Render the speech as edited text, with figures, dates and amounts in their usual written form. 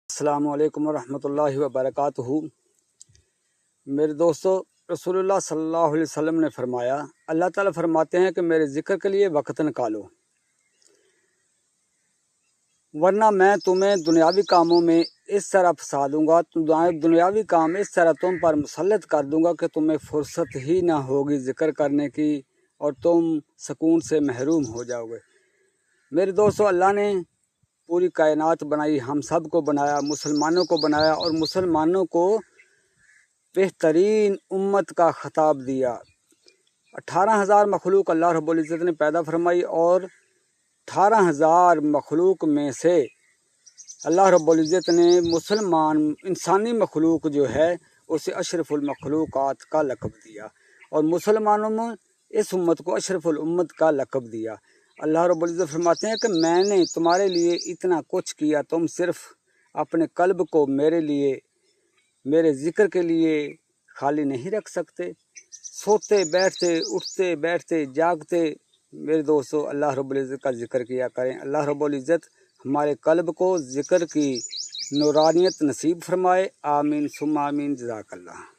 السلام علیکم ورحمۃ اللہ وبرکاتہ۔ میرے دوستو، رسول اللہ صلی اللہ علیہ وسلم نے فرمایا، اللہ تعالیٰ فرماتے ہیں کہ میرے ذکر کے لیے وقت نکالو، ورنہ میں تمہیں دنیاوی کاموں میں اس طرح پھنسا دوں گا، دنیاوی کام اس طرح تم پر مسلط کر دوں گا کہ تمہیں فرصت ہی نہ ہوگی ذکر کرنے کی اور تم سکون سے محروم ہو جاؤ گے۔ میرے دوستو، اللہ نے پوری کائنات بنائی، ہم سب کو بنایا، مسلمانوں کو بنایا اور مسلمانوں کو بہترین امت کا خطاب دیا۔ 18,000 مخلوق اللہ رب العزت نے پیدا فرمائی اور 18,000 مخلوق میں سے اللہ رب العزت نے مسلمان انسانی مخلوق جو ہے اسے اشرف المخلوقات کا لقب دیا، اور مسلمانوں میں اس امت کو اشرف الامت کا لقب دیا۔ اللہ رب العزت فرماتے ہیں کہ میں نے تمہارے لیے اتنا کچھ کیا، تم صرف اپنے قلب کو میرے لیے، میرے ذکر کے لیے خالی نہیں رکھ سکتے۔ سوتے بیٹھتے، اٹھتے بیٹھتے، جاگتے میرے دوستو اللہ رب العزت کا ذکر کیا کریں۔ اللہ رب العزت ہمارے قلب کو ذکر کی نورانیت نصیب فرمائے۔ آمین ثم آمین۔ جزاک اللہ۔